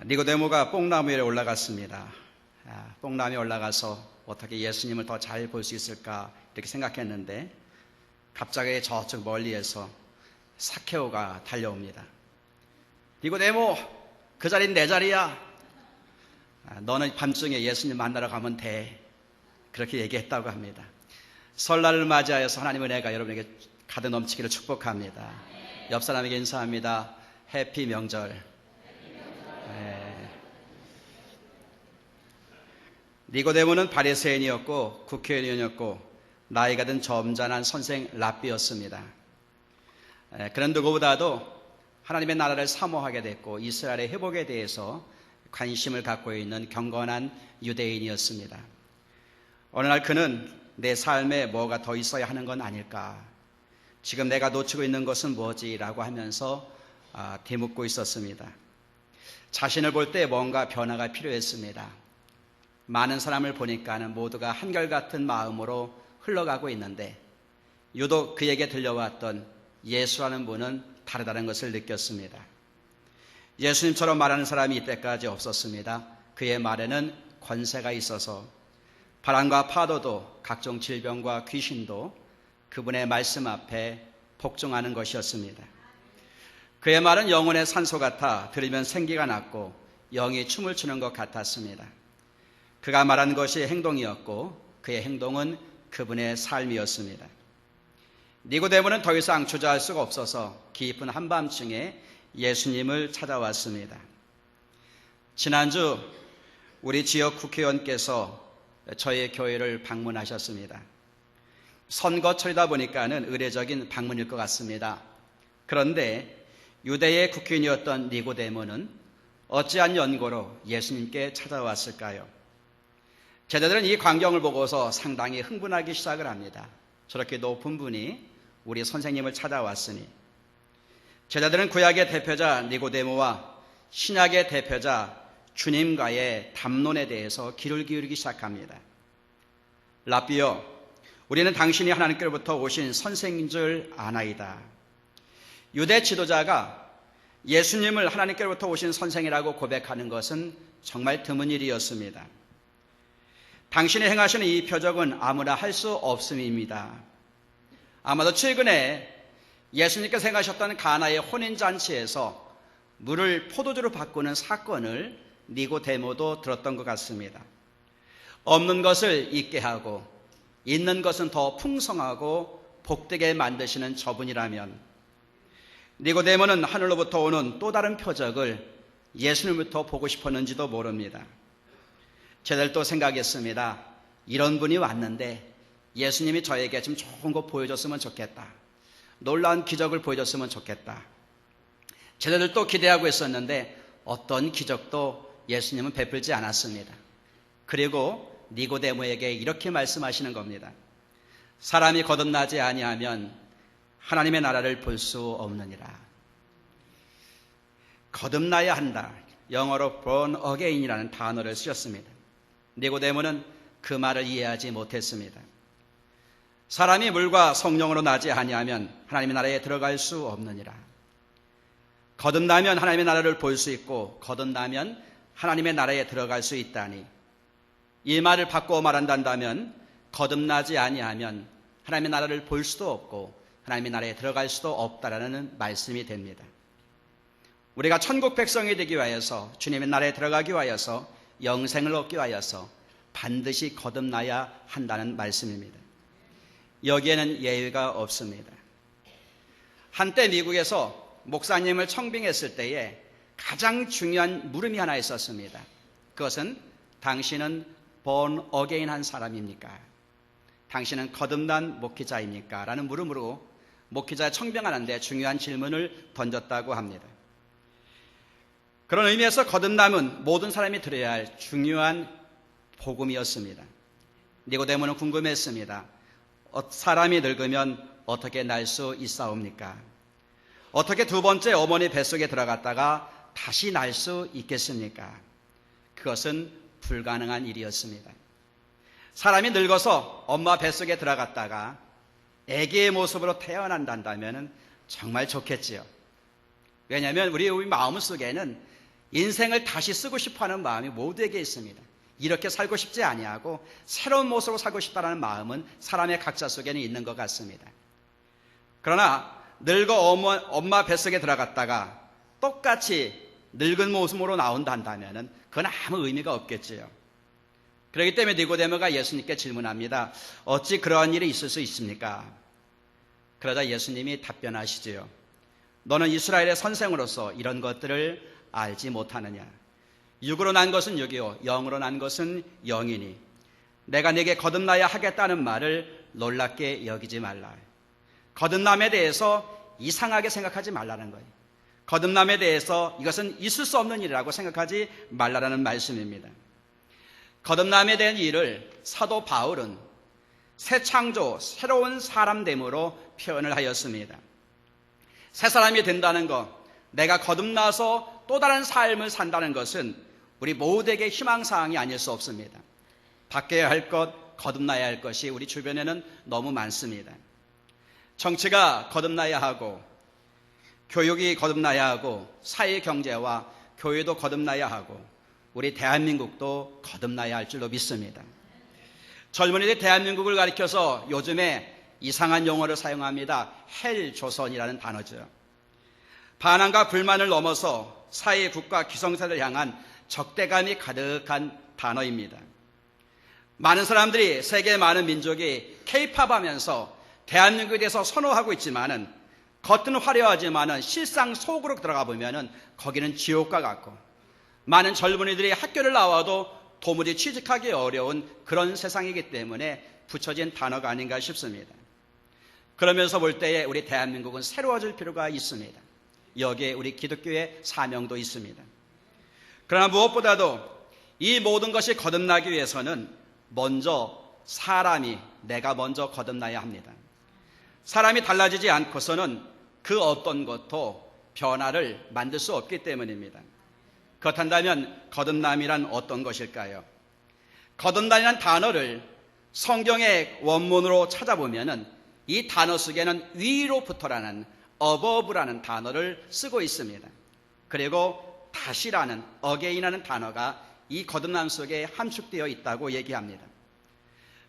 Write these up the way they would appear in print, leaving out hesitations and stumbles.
니고데모가 뽕나무 위에 올라갔습니다. 뽕나무에 올라가서 어떻게 예수님을 더 잘 볼 수 있을까 이렇게 생각했는데 갑자기 저쪽 멀리에서 사케오가 달려옵니다. 니고데모, 그 자리는 내 자리야. 너는 밤중에 예수님 만나러 가면 돼. 그렇게 얘기했다고 합니다. 설날을 맞이하여서 하나님의 은혜가 여러분에게 가득 넘치기를 축복합니다. 옆 사람에게 인사합니다. 해피 명절. 니고데모는 바리새인이었고 국회의원이었고 나이가 든 점잖은 선생 랍비였습니다. 그런 누구보다도 하나님의 나라를 사모하게 됐고 이스라엘의 회복에 대해서 관심을 갖고 있는 경건한 유대인이었습니다. 어느 날 그는 내 삶에 뭐가 더 있어야 하는 건 아닐까? 지금 내가 놓치고 있는 것은 뭐지? 라고 하면서 되묻고 있었습니다. 자신을 볼 때 뭔가 변화가 필요했습니다. 많은 사람을 보니까는 모두가 한결같은 마음으로 흘러가고 있는데 유독 그에게 들려왔던 예수라는 분은 다르다는 것을 느꼈습니다. 예수님처럼 말하는 사람이 이때까지 없었습니다. 그의 말에는 권세가 있어서 바람과 파도도 각종 질병과 귀신도 그분의 말씀 앞에 복종하는 것이었습니다. 그의 말은 영혼의 산소 같아 들으면 생기가 났고 영이 춤을 추는 것 같았습니다. 그가 말한 것이 행동이었고 그의 행동은 그분의 삶이었습니다. 니고데모는 더 이상 주저할 수가 없어서 깊은 한밤중에 예수님을 찾아왔습니다. 지난주 우리 지역 국회의원께서 저희 교회를 방문하셨습니다. 선거철이다 보니까는 의례적인 방문일 것 같습니다. 그런데 유대의 국회의원이었던 니고데모는 어찌한 연고로 예수님께 찾아왔을까요? 제자들은 이 광경을 보고서 상당히 흥분하기 시작을 합니다. 저렇게 높은 분이 우리 선생님을 찾아왔으니. 제자들은 구약의 대표자 니고데모와 신약의 대표자 주님과의 담론에 대해서 귀를 기울이기 시작합니다. 랍비여, 우리는 당신이 하나님께로부터 오신 선생인 줄 아나이다. 유대 지도자가 예수님을 하나님께로부터 오신 선생이라고 고백하는 것은 정말 드문 일이었습니다. 당신이 행하시는 이 표적은 아무나 할 수 없음입니다. 아마도 최근에 예수님께서 행하셨던 가나의 혼인잔치에서 물을 포도주로 바꾸는 사건을 니고데모도 들었던 것 같습니다. 없는 것을 있게 하고 있는 것은 더 풍성하고 복되게 만드시는 저분이라면 니고데모는 하늘로부터 오는 또 다른 표적을 예수님부터 보고 싶었는지도 모릅니다. 제자들도 생각했습니다. 이런 분이 왔는데 예수님이 저에게 좀 좋은 거 보여줬으면 좋겠다. 놀라운 기적을 보여줬으면 좋겠다. 제자들도 기대하고 있었는데 어떤 기적도 예수님은 베풀지 않았습니다. 그리고 니고데모에게 이렇게 말씀하시는 겁니다. 사람이 거듭나지 아니하면 하나님의 나라를 볼 수 없느니라. 거듭나야 한다. 영어로 born again이라는 단어를 쓰셨습니다. 니고데모는 그 말을 이해하지 못했습니다. 사람이 물과 성령으로 나지 아니하면 하나님의 나라에 들어갈 수 없느니라. 거듭나면 하나님의 나라를 볼 수 있고 거듭나면 하나님의 나라에 들어갈 수 있다니, 이 말을 바꿔 말한다면 거듭나지 아니하면 하나님의 나라를 볼 수도 없고 하나님의 나라에 들어갈 수도 없다라는 말씀이 됩니다. 우리가 천국 백성이 되기 위하여서 주님의 나라에 들어가기 위하여서 영생을 얻기 위하여서 반드시 거듭나야 한다는 말씀입니다. 여기에는 예외가 없습니다. 한때 미국에서 목사님을 청빙했을 때에 가장 중요한 물음이 하나 있었습니다. 그것은 당신은 born again 한 사람입니까? 당신은 거듭난 목회자입니까? 라는 물음으로 목회자 청빙하는데 중요한 질문을 던졌다고 합니다. 그런 의미에서 거듭남은 모든 사람이 들어야 할 중요한 복음이었습니다. 니고데모는 궁금했습니다. 사람이 늙으면 어떻게 날 수 있사옵니까? 어떻게 두 번째 어머니 뱃속에 들어갔다가 다시 날 수 있겠습니까? 그것은 불가능한 일이었습니다. 사람이 늙어서 엄마 뱃속에 들어갔다가 아기의 모습으로 태어난다면 정말 좋겠지요. 왜냐하면 우리 마음속에는 인생을 다시 쓰고 싶어하는 마음이 모두에게 있습니다. 이렇게 살고 싶지 아니하고 새로운 모습으로 살고 싶다는 마음은 사람의 각자 속에는 있는 것 같습니다. 그러나 늙어 엄마 뱃속에 들어갔다가 똑같이 늙은 모습으로 나온다면 그건 아무 의미가 없겠지요. 그렇기 때문에 니고데모가 예수님께 질문합니다. 어찌 그러한 일이 있을 수 있습니까? 그러자 예수님이 답변하시지요. 너는 이스라엘의 선생으로서 이런 것들을 알지 못하느냐? 육으로 난 것은 육이요 영으로 난 것은 영이니 내가 네게 거듭나야 하겠다는 말을 놀랍게 여기지 말라. 거듭남에 대해서 이상하게 생각하지 말라는 거예요. 거듭남에 대해서 이것은 있을 수 없는 일이라고 생각하지 말라는 말씀입니다. 거듭남에 대한 일을 사도 바울은 새 창조, 새로운 사람됨으로 표현을 하였습니다. 새 사람이 된다는 것, 내가 거듭나서 또 다른 삶을 산다는 것은 우리 모두에게 희망사항이 아닐 수 없습니다. 바뀌어야 할 것, 거듭나야 할 것이 우리 주변에는 너무 많습니다. 정치가 거듭나야 하고 교육이 거듭나야 하고 사회 경제와 교회도 거듭나야 하고 우리 대한민국도 거듭나야 할 줄로 믿습니다. 젊은이들이 대한민국을 가리켜서 요즘에 이상한 용어를 사용합니다. 헬조선이라는 단어죠. 반항과 불만을 넘어서 사회, 국가, 기성세를 향한 적대감이 가득한 단어입니다. 많은 사람들이 세계 많은 민족이 K-팝 하면서 대한민국에 대해서 선호하고 있지만은 겉은 화려하지만은 실상 속으로 들어가 보면은 거기는 지옥과 같고 많은 젊은이들이 학교를 나와도 도무지 취직하기 어려운 그런 세상이기 때문에 붙여진 단어가 아닌가 싶습니다. 그러면서 볼 때에 우리 대한민국은 새로워질 필요가 있습니다. 여기에 우리 기독교의 사명도 있습니다. 그러나 무엇보다도 이 모든 것이 거듭나기 위해서는 먼저 사람이 내가 먼저 거듭나야 합니다. 사람이 달라지지 않고서는 그 어떤 것도 변화를 만들 수 없기 때문입니다. 그렇다면 거듭남이란 어떤 것일까요? 거듭남이란 단어를 성경의 원문으로 찾아보면 이 단어 속에는 위로부터라는 above라는 단어를 쓰고 있습니다. 그리고 다시라는 again이라는 단어가 이 거듭남 속에 함축되어 있다고 얘기합니다.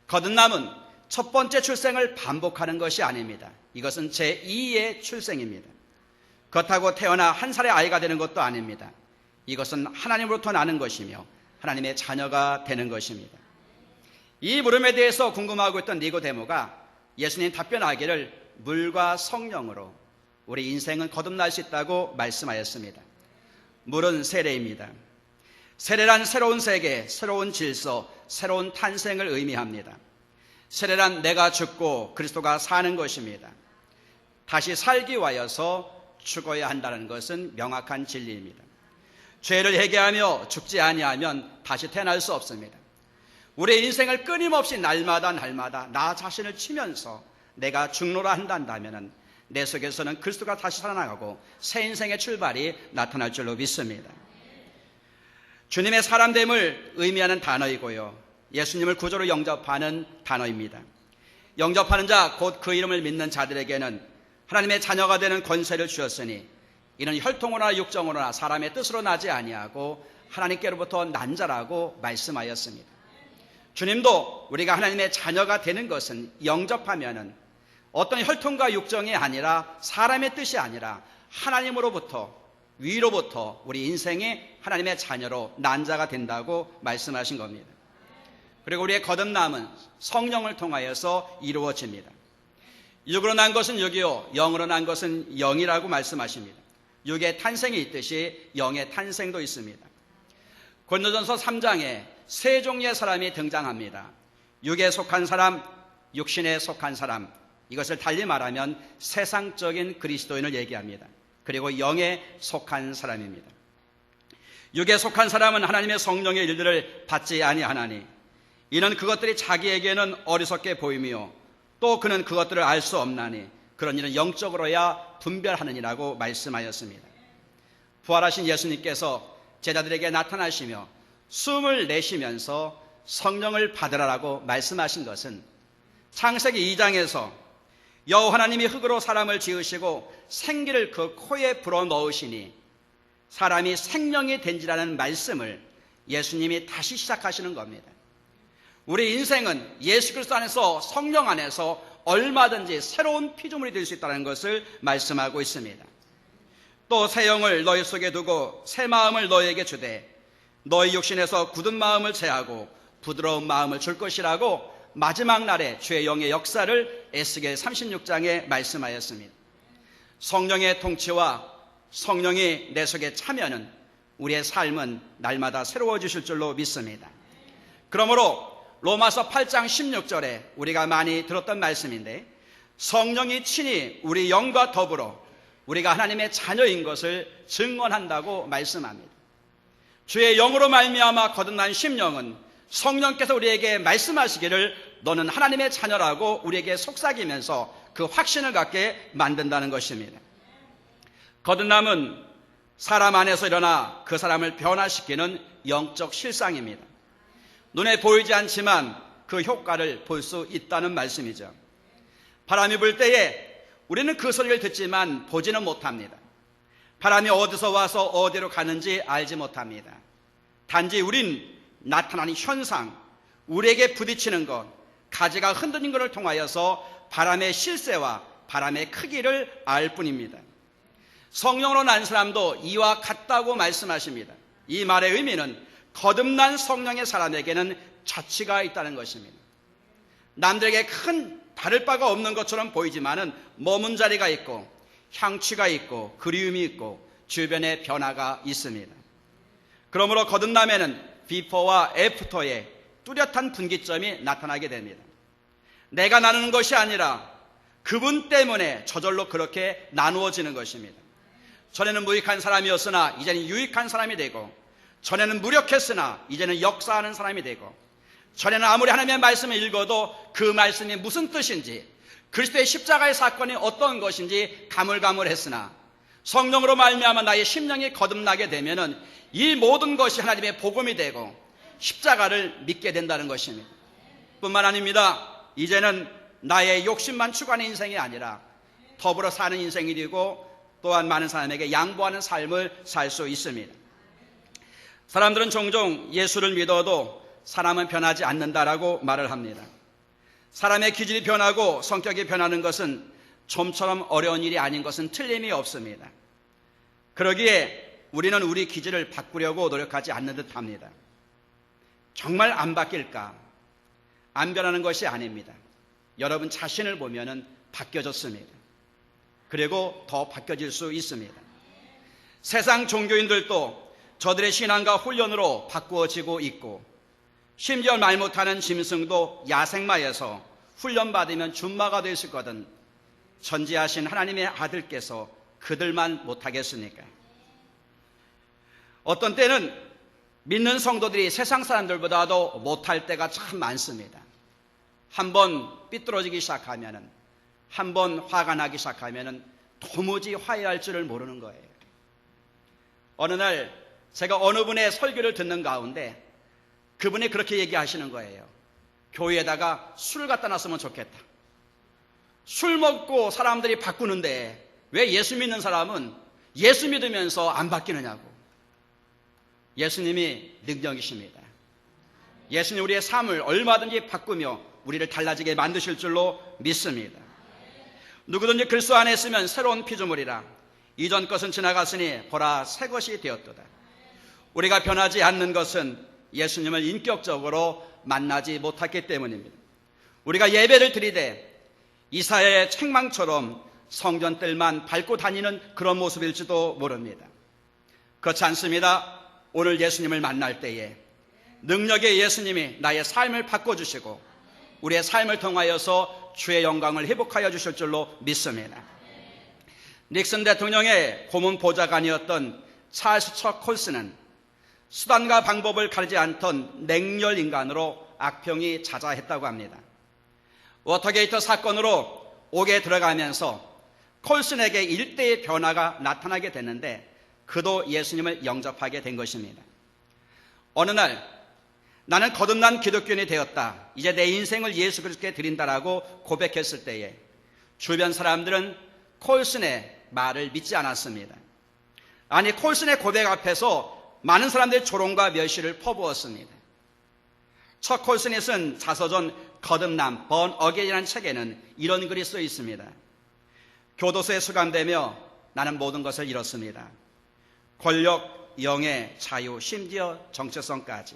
거듭남은 첫 번째 출생을 반복하는 것이 아닙니다. 이것은 제2의 출생입니다. 그렇다고 태어나 한 살의 아이가 되는 것도 아닙니다. 이것은 하나님으로부터 나는 것이며 하나님의 자녀가 되는 것입니다. 이 물음에 대해서 궁금하고 있던 니고데모가 예수님 답변하기를 물과 성령으로 우리 인생은 거듭날 수 있다고 말씀하였습니다. 물은 세례입니다. 세례란 새로운 세계, 새로운 질서, 새로운 탄생을 의미합니다. 세례란 내가 죽고 그리스도가 사는 것입니다. 다시 살기 위하여서 죽어야 한다는 것은 명확한 진리입니다. 죄를 회개하며 죽지 아니하면 다시 태어날 수 없습니다. 우리의 인생을 끊임없이 날마다 나 자신을 치면서 내가 죽노라 한다면 내 속에서는 그리스도가 다시 살아나가고 새 인생의 출발이 나타날 줄로 믿습니다. 주님의 사람됨을 의미하는 단어이고요. 예수님을 구주로 영접하는 단어입니다. 영접하는 자, 곧 그 이름을 믿는 자들에게는 하나님의 자녀가 되는 권세를 주었으니 이는 혈통으로나 육정으로나 사람의 뜻으로 나지 아니하고 하나님께로부터 난 자라고 말씀하였습니다. 주님도 우리가 하나님의 자녀가 되는 것은 영접하면은 어떤 혈통과 육정이 아니라 사람의 뜻이 아니라 하나님으로부터 위로부터 우리 인생이 하나님의 자녀로 난 자가 된다고 말씀하신 겁니다. 그리고 우리의 거듭남은 성령을 통하여서 이루어집니다. 육으로 난 것은 육이요 영으로 난 것은 영이라고 말씀하십니다. 육의 탄생이 있듯이 영의 탄생도 있습니다. 고린도전서 3장에 세 종류의 사람이 등장합니다. 육에 속한 사람, 육신에 속한 사람, 이것을 달리 말하면 세상적인 그리스도인을 얘기합니다. 그리고 영에 속한 사람입니다. 육에 속한 사람은 하나님의 성령의 일들을 받지 아니하나니 이는 그것들이 자기에게는 어리석게 보이며 또 그는 그것들을 알 수 없나니 그런 일은 영적으로야 분별하느니라고 말씀하였습니다. 부활하신 예수님께서 제자들에게 나타나시며 숨을 내쉬면서 성령을 받으라라고 말씀하신 것은 창세기 2장에서 여호와 하나님이 흙으로 사람을 지으시고 생기를 그 코에 불어넣으시니 사람이 생명이 된지라는 말씀을 예수님이 다시 시작하시는 겁니다. 우리 인생은 예수 그리스도 안에서, 성령 안에서 얼마든지 새로운 피조물이 될 수 있다는 것을 말씀하고 있습니다. 또 새 영을 너희 속에 두고 새 마음을 너희에게 주되 너희 육신에서 굳은 마음을 제하고 부드러운 마음을 줄 것이라고 마지막 날에 주의 영의 역사를 에스겔 36장에 말씀하였습니다. 성령의 통치와 성령이 내 속에 차면은 우리의 삶은 날마다 새로워지실 줄로 믿습니다. 그러므로 로마서 8장 16절에 우리가 많이 들었던 말씀인데, 성령이 친히 우리 영과 더불어 우리가 하나님의 자녀인 것을 증언한다고 말씀합니다. 주의 영으로 말미암아 거듭난 심령은 성령께서 우리에게 말씀하시기를 너는 하나님의 자녀라고 우리에게 속삭이면서 그 확신을 갖게 만든다는 것입니다. 거듭남은 사람 안에서 일어나 그 사람을 변화시키는 영적 실상입니다. 눈에 보이지 않지만 그 효과를 볼 수 있다는 말씀이죠. 바람이 불 때에 우리는 그 소리를 듣지만 보지는 못합니다. 바람이 어디서 와서 어디로 가는지 알지 못합니다. 단지 우린 나타나는 현상, 우리에게 부딪히는 것, 가지가 흔들린 것을 통하여서 바람의 실세와 바람의 크기를 알 뿐입니다. 성령으로 난 사람도 이와 같다고 말씀하십니다. 이 말의 의미는 거듭난 성령의 사람에게는 자취가 있다는 것입니다. 남들에게 큰 다를 바가 없는 것처럼 보이지만은 머문 자리가 있고 향취가 있고 그리움이 있고 주변에 변화가 있습니다. 그러므로 거듭남에는 비포와 애프터의 뚜렷한 분기점이 나타나게 됩니다. 내가 나누는 것이 아니라 그분 때문에 저절로 그렇게 나누어지는 것입니다. 전에는 무익한 사람이었으나 이제는 유익한 사람이 되고, 전에는 무력했으나 이제는 역사하는 사람이 되고, 전에는 아무리 하나님의 말씀을 읽어도 그 말씀이 무슨 뜻인지, 그리스도의 십자가의 사건이 어떤 것인지 가물가물했으나 성령으로 말미암아 나의 심령이 거듭나게 되면은 이 모든 것이 하나님의 복음이 되고 십자가를 믿게 된다는 것입니다. 뿐만 아닙니다. 이제는 나의 욕심만 추구하는 인생이 아니라 더불어 사는 인생이 되고 또한 많은 사람에게 양보하는 삶을 살 수 있습니다. 사람들은 종종 예수를 믿어도 사람은 변하지 않는다라고 말을 합니다. 사람의 기질이 변하고 성격이 변하는 것은 좀처럼 어려운 일이 아닌 것은 틀림이 없습니다. 그러기에 우리는 우리 기질을 바꾸려고 노력하지 않는 듯합니다. 정말 안 바뀔까? 안 변하는 것이 아닙니다. 여러분 자신을 보면은 바뀌어졌습니다. 그리고 더 바뀌어질 수 있습니다. 세상 종교인들도 저들의 신앙과 훈련으로 바꾸어지고 있고, 심지어 말 못하는 짐승도 야생마에서 훈련받으면 준마가 될 수 있거든 전지하신 하나님의 아들께서 그들만 못하겠습니까? 어떤 때는 믿는 성도들이 세상 사람들보다도 못할 때가 참 많습니다. 한번 삐뚤어지기 시작하면은, 한번 화가 나기 시작하면은 도무지 화해할 줄을 모르는 거예요. 어느 날 제가 어느 분의 설교를 듣는 가운데 그분이 그렇게 얘기하시는 거예요. 교회에다가 술을 갖다 놨으면 좋겠다. 술 먹고 사람들이 바꾸는데 왜 예수 믿는 사람은 예수 믿으면서 안 바뀌느냐고. 예수님이 능력이십니다. 예수님 우리의 삶을 얼마든지 바꾸며 우리를 달라지게 만드실 줄로 믿습니다. 누구든지 그리스도 안에 있으면 새로운 피조물이라. 이전 것은 지나갔으니 보라 새 것이 되었도다. 우리가 변하지 않는 것은 예수님을 인격적으로 만나지 못했기 때문입니다. 우리가 예배를 드리되 이사야의 책망처럼 성전들만 밟고 다니는 그런 모습일지도 모릅니다. 그렇지 않습니다. 오늘 예수님을 만날 때에 능력의 예수님이 나의 삶을 바꿔주시고 우리의 삶을 통하여서 주의 영광을 회복하여 주실 줄로 믿습니다. 닉슨 대통령의 고문 보좌관이었던 찰스 척 콜스는 수단과 방법을 가리지 않던 냉혈 인간으로 악평이 자자했다고 합니다. 워터게이트 사건으로 옥에 들어가면서 콜슨에게 일대의 변화가 나타나게 됐는데 그도 예수님을 영접하게 된 것입니다. 어느 날 나는 거듭난 기독교인이 되었다. 이제 내 인생을 예수 그리스도께 드린다라고 고백했을 때에 주변 사람들은 콜슨의 말을 믿지 않았습니다. 아니 콜슨의 고백 앞에서 많은 사람들이 조롱과 멸시를 퍼부었습니다. 첫 콜슨이 쓴 자서전 거듭남 Born Again이라는 책에는 이런 글이 써 있습니다. 교도소에 수감되며 나는 모든 것을 잃었습니다. 권력, 영예, 자유, 심지어 정체성까지.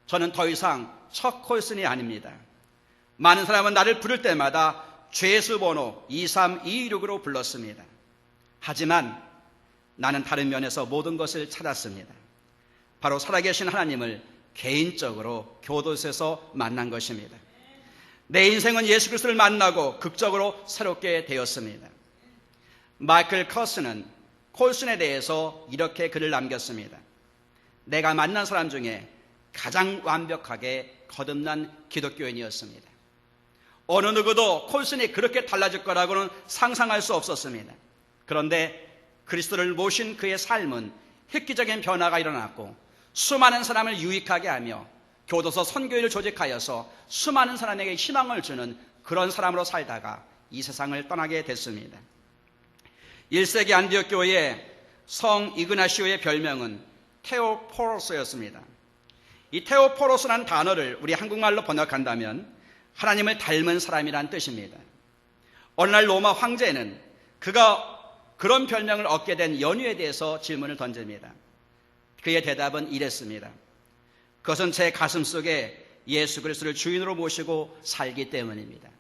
저는 더 이상 첫 콜슨이 아닙니다. 많은 사람은 나를 부를 때마다 죄수 번호 23226으로 불렀습니다. 하지만 나는 다른 면에서 모든 것을 찾았습니다. 바로 살아계신 하나님을 개인적으로 교도소에서 만난 것입니다. 내 인생은 예수 그리스도를 만나고 극적으로 새롭게 되었습니다. 마이클 커스는 콜슨에 대해서 이렇게 글을 남겼습니다. 내가 만난 사람 중에 가장 완벽하게 거듭난 기독교인이었습니다. 어느 누구도 콜슨이 그렇게 달라질 거라고는 상상할 수 없었습니다. 그런데 그리스도를 모신 그의 삶은 획기적인 변화가 일어났고 수많은 사람을 유익하게 하며 교도소 선교회를 조직하여서 수많은 사람에게 희망을 주는 그런 사람으로 살다가 이 세상을 떠나게 됐습니다. 1세기 안디옥 교회의 성 이그나시오의 별명은 테오포로스였습니다. 이 테오포로스라는 단어를 우리 한국말로 번역한다면 하나님을 닮은 사람이란 뜻입니다. 어느 날 로마 황제는 그가 그런 별명을 얻게 된 연유에 대해서 질문을 던집니다. 그의 대답은 이랬습니다. 그것은 제 가슴 속에 예수 그리스도를 주인으로 모시고 살기 때문입니다.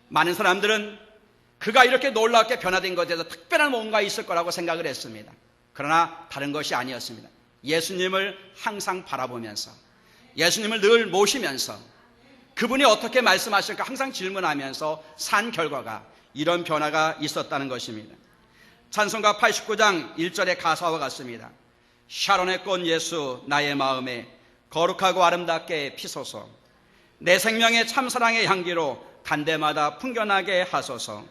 많은 사람들은 그가 이렇게 놀랍게 변화된 것에 대해서 특별한 뭔가 있을 거라고 생각을 했습니다. 그러나 다른 것이 아니었습니다. 예수님을 항상 바라보면서 예수님을 늘 모시면서 그분이 어떻게 말씀하실까 항상 질문하면서 산 결과가 이런 변화가 있었다는 것입니다. 찬송가 89장 1절의 가사와 같습니다. 샤론의 꽃 예수 나의 마음에 거룩하고 아름답게 피소서. 내 생명의 참사랑의 향기로 간대마다 풍겨나게 하소서.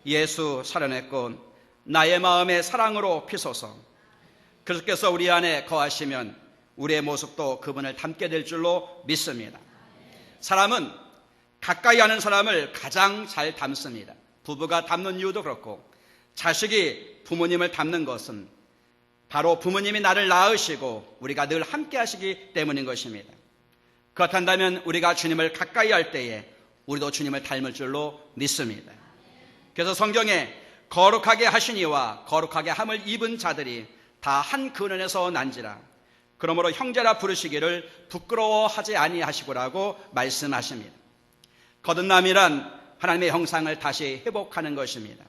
예수 샤론의 꽃 나의 마음에 사랑으로 피소서. 그리스도께서 우리 안에 거하시면 우리의 모습도 그분을 닮게 될 줄로 믿습니다. 사람은 가까이 하는 사람을 가장 잘 닮습니다. 부부가 닮는 이유도 그렇고 자식이 부모님을 닮는 것은 바로 부모님이 나를 낳으시고 우리가 늘 함께 하시기 때문인 것입니다. 그렇다면 우리가 주님을 가까이 할 때에 우리도 주님을 닮을 줄로 믿습니다. 그래서 성경에 거룩하게 하시니와 거룩하게 함을 입은 자들이 다 한 근원에서 난지라. 그러므로 형제라 부르시기를 부끄러워하지 아니하시고라고 말씀하십니다. 거듭남이란 하나님의 형상을 다시 회복하는 것입니다.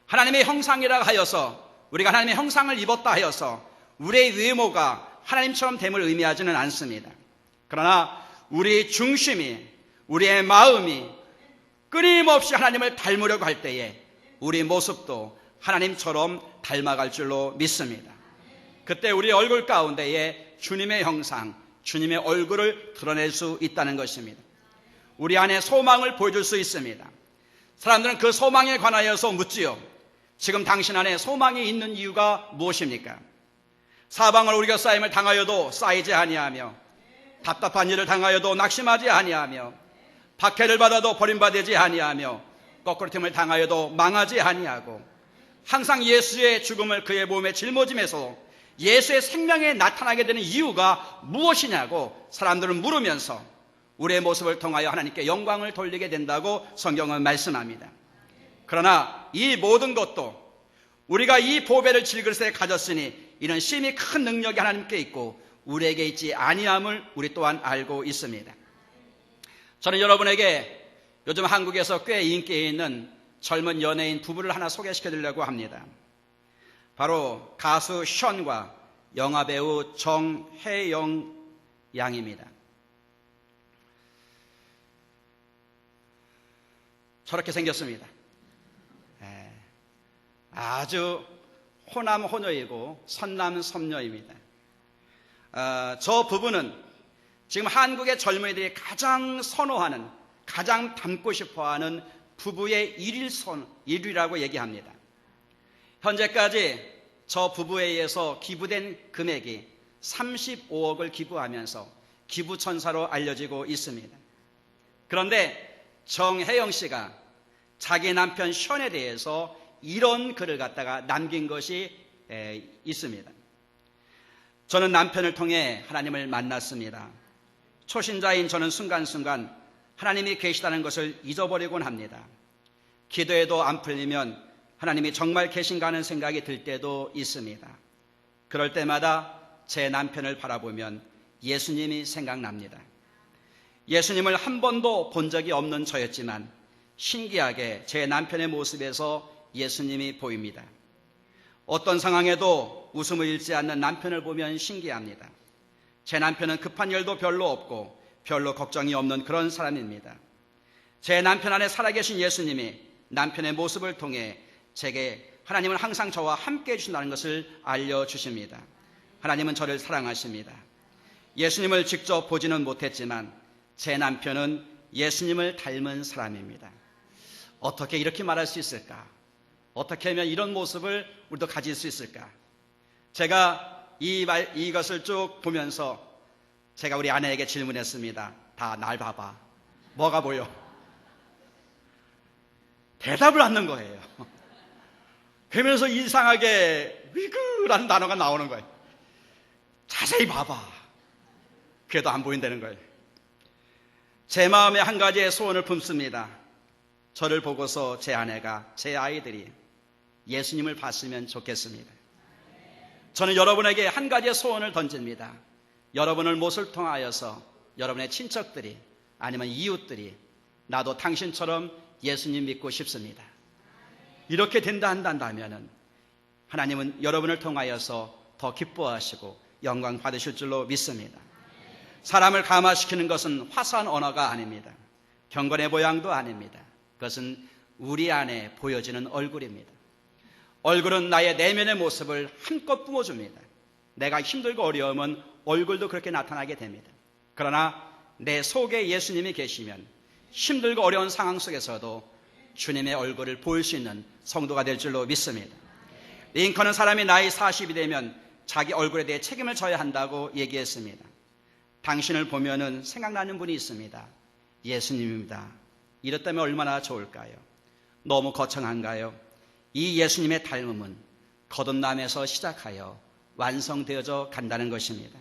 하나님의 형상이라 하여서 우리가 하나님의 형상을 입었다 하여서 우리의 외모가 하나님처럼 됨을 의미하지는 않습니다. 그러나 우리 중심이 우리의 마음이 끊임없이 하나님을 닮으려고 할 때에 우리 모습도 하나님처럼 닮아갈 줄로 믿습니다. 그때 우리 얼굴 가운데에 주님의 형상, 주님의 얼굴을 드러낼 수 있다는 것입니다. 우리 안에 소망을 보여줄 수 있습니다. 사람들은 그 소망에 관하여서 묻지요. 지금 당신 안에 소망이 있는 이유가 무엇입니까? 사방을 우리가 쌓임을 당하여도 쌓이지 아니하며 답답한 일을 당하여도 낙심하지 아니하며 박해를 받아도 버림받지 아니하며 거꾸로 틈을 당하여도 망하지 아니하고 항상 예수의 죽음을 그의 몸에 짊어지면서 예수의 생명에 나타나게 되는 이유가 무엇이냐고 사람들은 물으면서 우리의 모습을 통하여 하나님께 영광을 돌리게 된다고 성경은 말씀합니다. 그러나 이 모든 것도 우리가 이 보배를 질그릇에 가졌으니 이는 심히 큰 능력이 하나님께 있고 우리에게 있지 아니함을 우리 또한 알고 있습니다. 저는 여러분에게 요즘 한국에서 꽤 인기 있는 젊은 연예인 부부를 하나 소개시켜 드리려고 합니다. 바로 가수 션과 영화배우 정혜영 양입니다. 저렇게 생겼습니다. 아주 호남 호녀이고 선남 선녀입니다. 저 부부는 지금 한국의 젊은이들이 가장 선호하는, 가장 닮고 싶어하는 부부의 1위라고 얘기합니다. 현재까지 저 부부에 의해서 기부된 금액이 35억을 기부하면서 기부천사로 알려지고 있습니다. 그런데 정혜영 씨가 자기 남편 션에 대해서 이런 글을 갖다가 남긴 것이 있습니다. 저는 남편을 통해 하나님을 만났습니다. 초신자인 저는 순간순간 하나님이 계시다는 것을 잊어버리곤 합니다. 기도해도 안 풀리면 하나님이 정말 계신가 하는 생각이 들 때도 있습니다. 그럴 때마다 제 남편을 바라보면 예수님이 생각납니다. 예수님을 한 번도 본 적이 없는 저였지만 신기하게 제 남편의 모습에서 예수님이 보입니다. 어떤 상황에도 웃음을 잃지 않는 남편을 보면 신기합니다. 제 남편은 급한 일도 별로 없고 별로 걱정이 없는 그런 사람입니다. 제 남편 안에 살아계신 예수님이 남편의 모습을 통해 제게 하나님은 항상 저와 함께 해주신다는 것을 알려주십니다. 하나님은 저를 사랑하십니다. 예수님을 직접 보지는 못했지만 제 남편은 예수님을 닮은 사람입니다. 어떻게 이렇게 말할 수 있을까? 어떻게 하면 이런 모습을 우리도 가질 수 있을까? 제가 이것을 쭉 보면서 제가 우리 아내에게 질문했습니다. 다 날 봐봐. 뭐가 보여? 대답을 하는 거예요. 그러면서 이상하게 위그라는 단어가 나오는 거예요. 자세히 봐봐. 그래도 안 보인다는 거예요. 제 마음에 한 가지의 소원을 품습니다. 저를 보고서 제 아내가, 제 아이들이 예수님을 봤으면 좋겠습니다. 저는 여러분에게 한 가지의 소원을 던집니다. 여러분을 못을 통하여서 여러분의 친척들이 아니면 이웃들이 나도 당신처럼 예수님 믿고 싶습니다. 이렇게 된다 한다면 하나님은 여러분을 통하여서 더 기뻐하시고 영광 받으실 줄로 믿습니다. 사람을 감화시키는 것은 화사한 언어가 아닙니다. 경건의 모양도 아닙니다. 그것은 우리 안에 보여지는 얼굴입니다. 얼굴은 나의 내면의 모습을 한껏 뿜어줍니다. 내가 힘들고 어려우면 얼굴도 그렇게 나타나게 됩니다. 그러나 내 속에 예수님이 계시면 힘들고 어려운 상황 속에서도 주님의 얼굴을 보일 수 있는 성도가 될 줄로 믿습니다. 링컨은 사람이 나이 40이 되면 자기 얼굴에 대해 책임을 져야 한다고 얘기했습니다. 당신을 보면은 생각나는 분이 있습니다. 예수님입니다. 이렇다면 얼마나 좋을까요? 너무 거창한가요? 이 예수님의 닮음은 거듭남에서 시작하여 완성되어져 간다는 것입니다.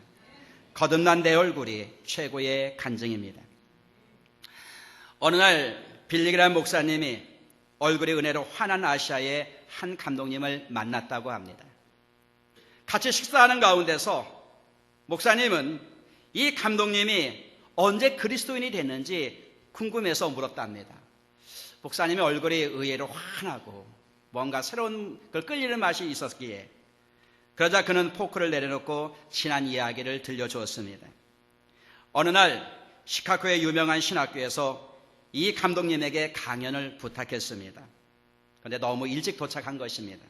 거듭난 내 얼굴이 최고의 간증입니다. 어느 날 빌리그람 목사님이 얼굴의 은혜로 환한 아시아의 한 감독님을 만났다고 합니다. 같이 식사하는 가운데서 목사님은 이 감독님이 언제 그리스도인이 됐는지 궁금해서 물었답니다. 목사님의 얼굴이 의외로 환하고 뭔가 새로운 걸 끌리는 맛이 있었기에 그러자 그는 포크를 내려놓고 지난 이야기를 들려주었습니다. 어느 날 시카고의 유명한 신학교에서 이 감독님에게 강연을 부탁했습니다. 그런데 너무 일찍 도착한 것입니다.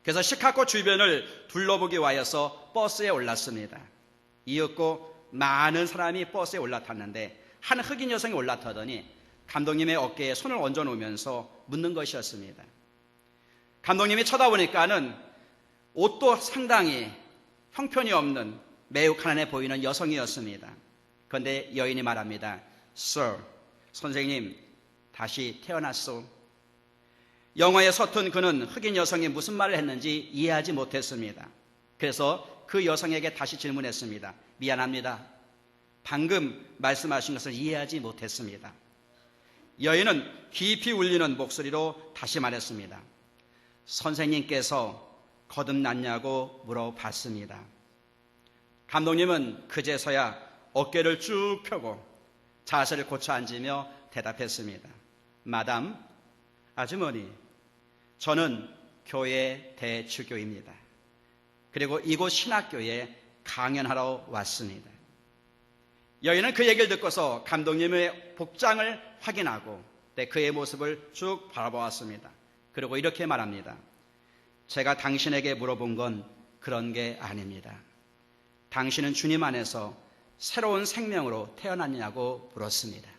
그래서 시카고 주변을 둘러보기 위하여서 버스에 올랐습니다. 이윽고 많은 사람이 버스에 올라탔는데 한 흑인 여성이 올라타더니 감독님의 어깨에 손을 얹어놓으면서 묻는 것이었습니다. 감독님이 쳐다보니까는 옷도 상당히 형편이 없는 매우 가난해 보이는 여성이었습니다. 그런데 여인이 말합니다. Sir, 선생님, 다시 태어났소. 영어에 서툰 그는 흑인 여성이 무슨 말을 했는지 이해하지 못했습니다. 그래서 그 여성에게 다시 질문했습니다. 미안합니다. 방금 말씀하신 것을 이해하지 못했습니다. 여인은 깊이 울리는 목소리로 다시 말했습니다. 선생님께서 거듭났냐고 물어봤습니다. 감독님은 그제서야 어깨를 쭉 펴고 자세를 고쳐 앉으며 대답했습니다. 마담, 아주머니, 저는 교회 대주교입니다. 그리고 이곳 신학교에 강연하러 왔습니다. 여인은 그 얘기를 듣고서 감독님의 복장을 확인하고 그의 모습을 쭉 바라보았습니다. 그리고 이렇게 말합니다. 제가 당신에게 물어본 건 그런 게 아닙니다. 당신은 주님 안에서 새로운 생명으로 태어났냐고 물었습니다.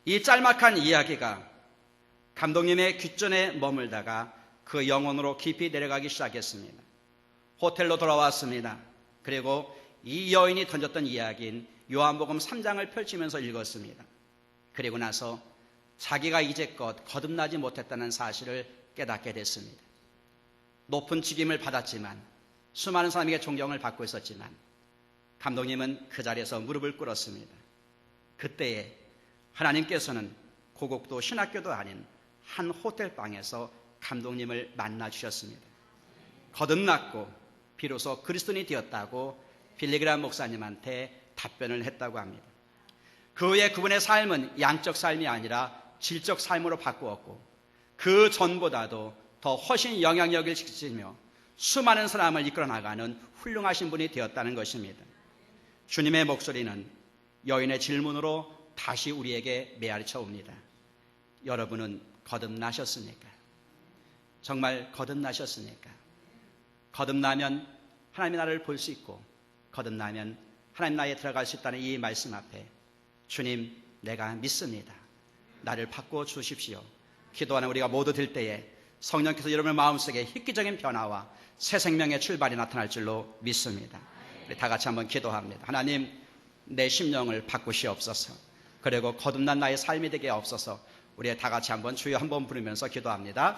이 짤막한 이야기가 감독님의 귓전에 머물다가 그 영혼으로 깊이 내려가기 시작했습니다. 호텔로 돌아왔습니다. 그리고 이 여인이 던졌던 이야기인 요한복음 3장을 펼치면서 읽었습니다. 그리고 나서 자기가 이제껏 거듭나지 못했다는 사실을 깨닫게 됐습니다. 높은 직임을 받았지만 수많은 사람에게 존경을 받고 있었지만 감독님은 그 자리에서 무릎을 꿇었습니다. 그때에 하나님께서는 고국도 신학교도 아닌 한 호텔방에서 감독님을 만나 주셨습니다. 거듭났고 비로소 그리스도인이 되었다고 빌리그람 목사님한테 답변을 했다고 합니다. 그 후에 그분의 삶은 양적 삶이 아니라 질적 삶으로 바꾸었고 그 전보다도 더 훨씬 영향력을 지키며 수많은 사람을 이끌어 나가는 훌륭하신 분이 되었다는 것입니다. 주님의 목소리는 여인의 질문으로 다시 우리에게 메아리쳐 옵니다. 여러분은 거듭나셨습니까? 정말 거듭나셨습니까? 거듭나면 하나님의 나라를 볼 수 있고 거듭나면 하나님 나라에 들어갈 수 있다는 이 말씀 앞에 주님, 내가 믿습니다. 나를 바꿔 주십시오. 기도하는 우리가 모두 될 때에 성령께서 여러분의 마음속에 획기적인 변화와 새 생명의 출발이 나타날 줄로 믿습니다. 우리 다 같이 한번 기도합니다. 하나님, 내 심령을 바꾸시옵소서. 그리고 거듭난 나의 삶이 되게 없어서 우리 다 같이 한번 주여 한번 부르면서 기도합니다.